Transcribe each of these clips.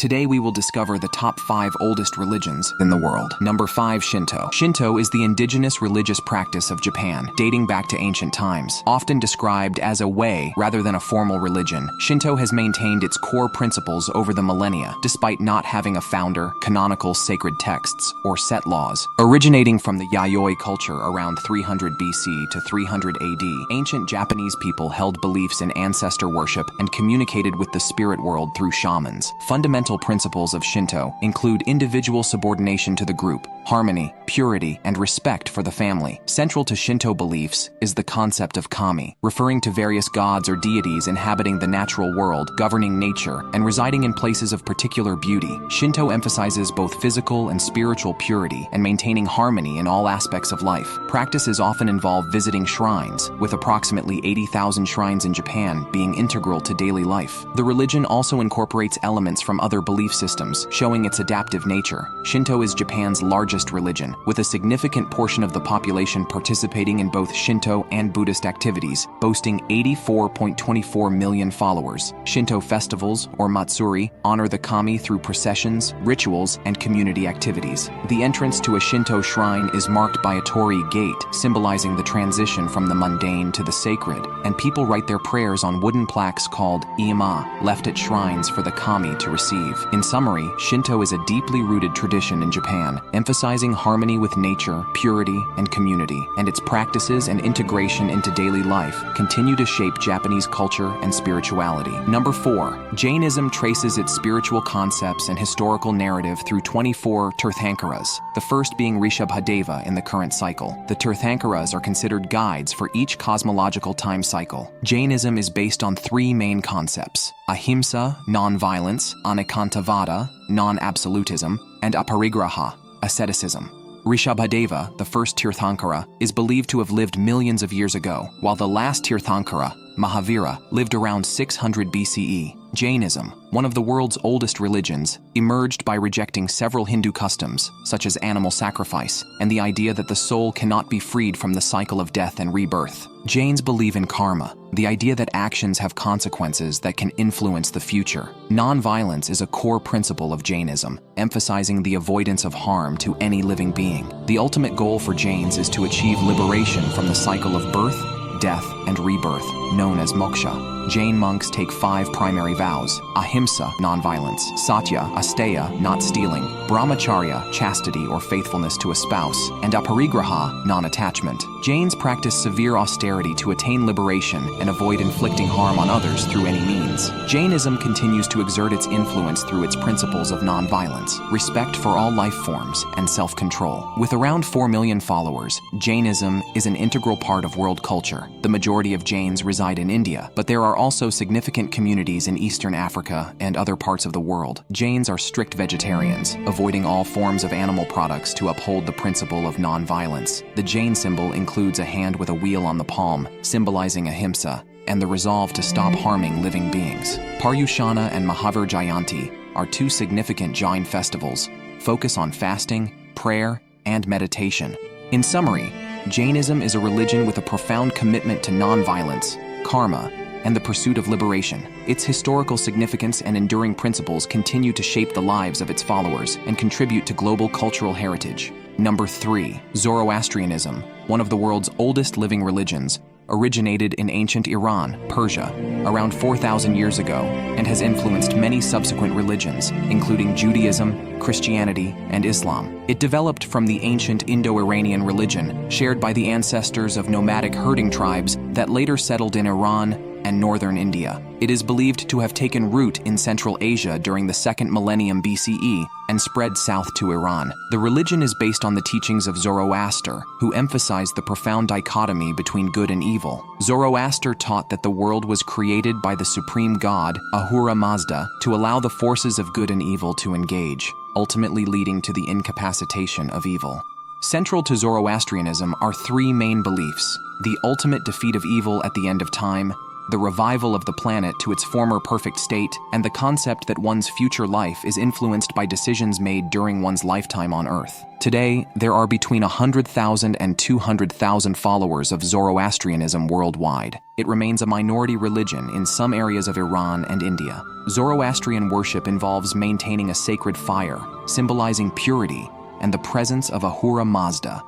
Today we will discover the top 5 oldest religions in the world. Number 5. Shinto. Shinto is the indigenous religious practice of Japan, dating back to ancient times. Often described as a way rather than a formal religion, Shinto has maintained its core principles over the millennia, despite not having a founder, canonical sacred texts, or set laws. Originating from the Yayoi culture around 300 BC to 300 AD, ancient Japanese people held beliefs in ancestor worship and communicated with the spirit world through shamans. Fundamental principles of Shinto include individual subordination to the group, harmony, purity, and respect for the family. Central to Shinto beliefs is the concept of kami, referring to various gods or deities inhabiting the natural world, governing nature, and residing in places of particular beauty. Shinto emphasizes both physical and spiritual purity and maintaining harmony in all aspects of life. Practices often involve visiting shrines, with approximately 80,000 shrines in Japan being integral to daily life. The religion also incorporates elements from other belief systems, showing its adaptive nature. Shinto is Japan's largest religion, with a significant portion of the population participating in both Shinto and Buddhist activities, boasting 84.24 million followers. Shinto festivals, or matsuri, honor the kami through processions, rituals, and community activities. The entrance to a Shinto shrine is marked by a torii gate, symbolizing the transition from the mundane to the sacred, and people write their prayers on wooden plaques called ima, left at shrines for the kami to receive. In summary, Shinto is a deeply rooted tradition in Japan, emphasizing harmony with nature, purity, and community, and its practices and integration into daily life continue to shape Japanese culture and spirituality. Number 4. Jainism traces its spiritual concepts and historical narrative through 24 Tirthankaras, the first being Rishabhadeva in the current cycle. The Tirthankaras are considered guides for each cosmological time cycle. Jainism is based on 3 main concepts: ahimsa, non-violence, anekantavada, non-absolutism, and aparigraha, asceticism. Rishabhadeva, the first Tirthankara, is believed to have lived millions of years ago, while the last Tirthankara, Mahavira, lived around 600 BCE. Jainism, one of the world's oldest religions, emerged by rejecting several Hindu customs, such as animal sacrifice, and the idea that the soul cannot be freed from the cycle of death and rebirth. Jains believe in karma, the idea that actions have consequences that can influence the future. Non-violence is a core principle of Jainism, emphasizing the avoidance of harm to any living being. The ultimate goal for Jains is to achieve liberation from the cycle of birth, death, and rebirth, known as moksha. Jain monks take 5 primary vows: ahimsa, non-violence; satya, asteya, not stealing; brahmacharya, chastity or faithfulness to a spouse; and aparigraha, non-attachment. Jains practice severe austerity to attain liberation and avoid inflicting harm on others through any means. Jainism continues to exert its influence through its principles of non-violence, respect for all life forms, and self-control. With around 4 million followers, Jainism is an integral part of world culture. The majority of Jains reside in India, but there are also significant communities in Eastern Africa and other parts of the world. Jains are strict vegetarians, avoiding all forms of animal products to uphold the principle of non-violence. The Jain symbol includes a hand with a wheel on the palm, symbolizing ahimsa, and the resolve to stop harming living beings. Paryushana and Mahavir Jayanti are 2 significant Jain festivals, focus on fasting, prayer, and meditation. In summary, Jainism is a religion with a profound commitment to non-violence, karma, and the pursuit of liberation. Its historical significance and enduring principles continue to shape the lives of its followers and contribute to global cultural heritage. Number 3. Zoroastrianism, one of the world's oldest living religions, originated in ancient Iran, Persia, around 4,000 years ago, and has influenced many subsequent religions, including Judaism, Christianity, and Islam. It developed from the ancient Indo-Iranian religion, shared by the ancestors of nomadic herding tribes that later settled in Iran and northern India. It is believed to have taken root in Central Asia during the 2nd millennium BCE and spread south to Iran. The religion is based on the teachings of Zoroaster, who emphasized the profound dichotomy between good and evil. Zoroaster taught that the world was created by the supreme god, Ahura Mazda, to allow the forces of good and evil to engage, ultimately leading to the incapacitation of evil. Central to Zoroastrianism are 3 main beliefs: the ultimate defeat of evil at the end of time, the revival of the planet to its former perfect state, and the concept that one's future life is influenced by decisions made during one's lifetime on Earth. Today, there are between 100,000 and 200,000 followers of Zoroastrianism worldwide. It remains a minority religion in some areas of Iran and India. Zoroastrian worship involves maintaining a sacred fire, symbolizing purity and the presence of Ahura Mazda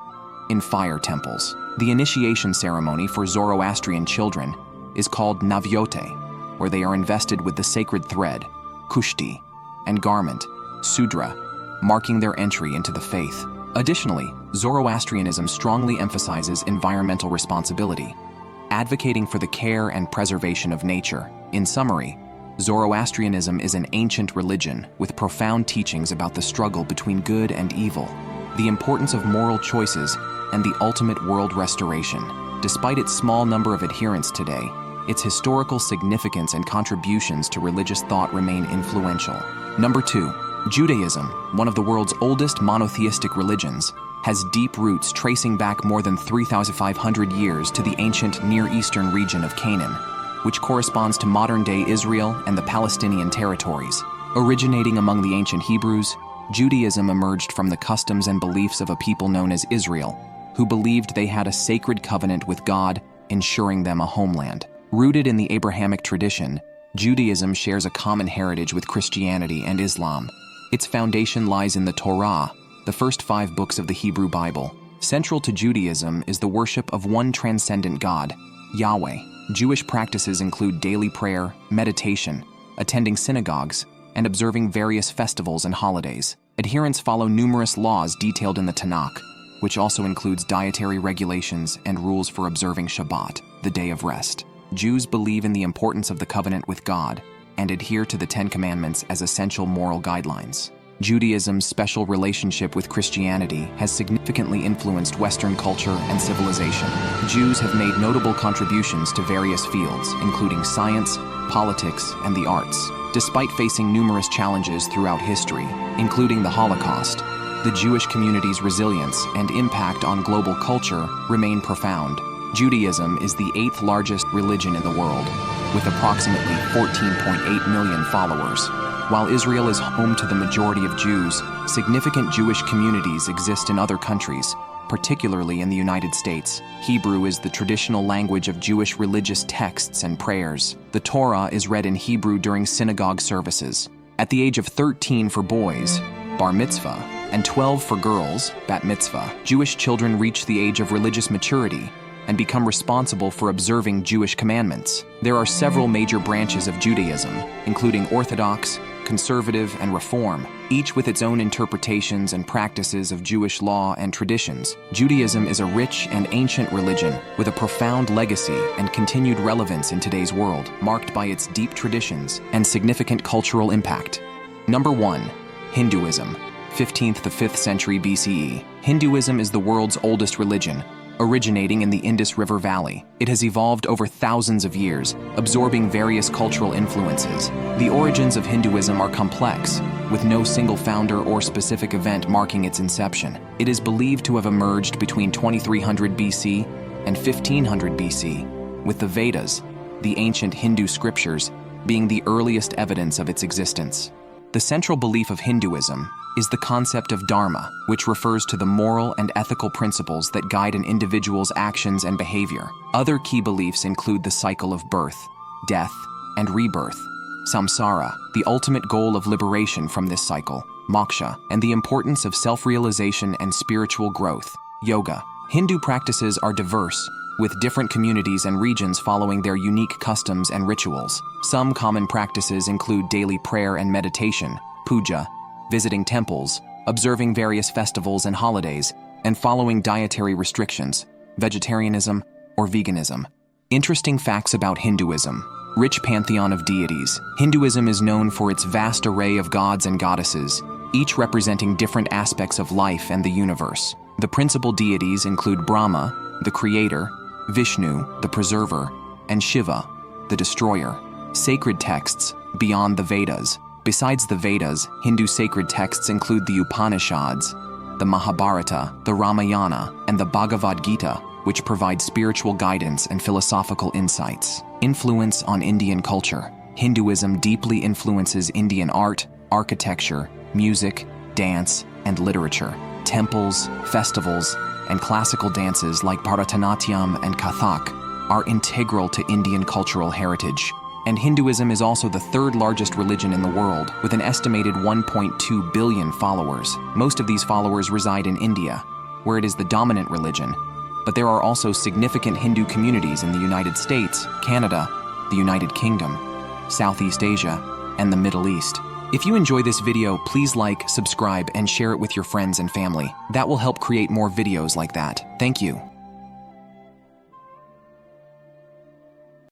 in fire temples. The initiation ceremony for Zoroastrian children is called Navyote, where they are invested with the sacred thread, kushti, and garment, sudra, marking their entry into the faith. Additionally, Zoroastrianism strongly emphasizes environmental responsibility, advocating for the care and preservation of nature. In summary, Zoroastrianism is an ancient religion with profound teachings about the struggle between good and evil, the importance of moral choices, and the ultimate world restoration. Despite its small number of adherents today, its historical significance and contributions to religious thought remain influential. Number 2. Judaism, one of the world's oldest monotheistic religions, has deep roots tracing back more than 3,500 years to the ancient Near Eastern region of Canaan, which corresponds to modern-day Israel and the Palestinian territories. Originating among the ancient Hebrews, Judaism emerged from the customs and beliefs of a people known as Israel, who believed they had a sacred covenant with God, ensuring them a homeland. Rooted in the Abrahamic tradition, Judaism shares a common heritage with Christianity and Islam. Its foundation lies in the Torah, the first 5 books of the Hebrew Bible. Central to Judaism is the worship of one transcendent God, Yahweh. Jewish practices include daily prayer, meditation, attending synagogues, and observing various festivals and holidays. Adherents follow numerous laws detailed in the Tanakh, which also includes dietary regulations and rules for observing Shabbat, the day of rest. Jews believe in the importance of the covenant with God and adhere to the 10 Commandments as essential moral guidelines. Judaism's special relationship with Christianity has significantly influenced Western culture and civilization. Jews have made notable contributions to various fields, including science, politics, and the arts. Despite facing numerous challenges throughout history, including the Holocaust, the Jewish community's resilience and impact on global culture remain profound. Judaism is the 8th largest religion in the world, with approximately 14.8 million followers. While Israel is home to the majority of Jews, significant Jewish communities exist in other countries, particularly in the United States. Hebrew is the traditional language of Jewish religious texts and prayers. The Torah is read in Hebrew during synagogue services. At the age of 13 for boys, bar mitzvah, and 12 for girls, bat mitzvah, Jewish children reach the age of religious maturity and become responsible for observing Jewish commandments. There are several major branches of Judaism, including Orthodox, Conservative, and Reform, each with its own interpretations and practices of Jewish law and traditions. Judaism is a rich and ancient religion with a profound legacy and continued relevance in today's world, marked by its deep traditions and significant cultural impact. Number 1. Hinduism, 15th to 5th century BCE. Hinduism is the world's oldest religion, originating in the Indus River Valley. It has evolved over thousands of years, absorbing various cultural influences. The origins of Hinduism are complex, with no single founder or specific event marking its inception. It is believed to have emerged between 2300 BC and 1500 BC, with the Vedas, the ancient Hindu scriptures, being the earliest evidence of its existence. The central belief of Hinduism is the concept of dharma, which refers to the moral and ethical principles that guide an individual's actions and behavior. Other key beliefs include the cycle of birth, death, and rebirth, samsara, the ultimate goal of liberation from this cycle, moksha, and the importance of self-realization and spiritual growth, yoga. Hindu practices are diverse, with different communities and regions following their unique customs and rituals. Some common practices include daily prayer and meditation, puja, visiting temples, observing various festivals and holidays, and following dietary restrictions, vegetarianism, or veganism. Interesting facts about Hinduism. Rich pantheon of deities. Hinduism is known for its vast array of gods and goddesses, each representing different aspects of life and the universe. The principal deities include Brahma, the creator, Vishnu, the preserver, and Shiva, the destroyer. Sacred texts, beyond the Vedas. Besides the Vedas, Hindu sacred texts include the Upanishads, the Mahabharata, the Ramayana, and the Bhagavad Gita, which provide spiritual guidance and philosophical insights. Influence on Indian culture. Hinduism deeply influences Indian art, architecture, music, dance, and literature. Temples, festivals, and classical dances like Bharatanatyam and Kathak are integral to Indian cultural heritage. And Hinduism is also the third largest religion in the world, with an estimated 1.2 billion followers. Most of these followers reside in India, where it is the dominant religion. But there are also significant Hindu communities in the United States, Canada, the United Kingdom, Southeast Asia, and the Middle East. If you enjoy this video, please like, subscribe, and share it with your friends and family. That will help create more videos like that. Thank you.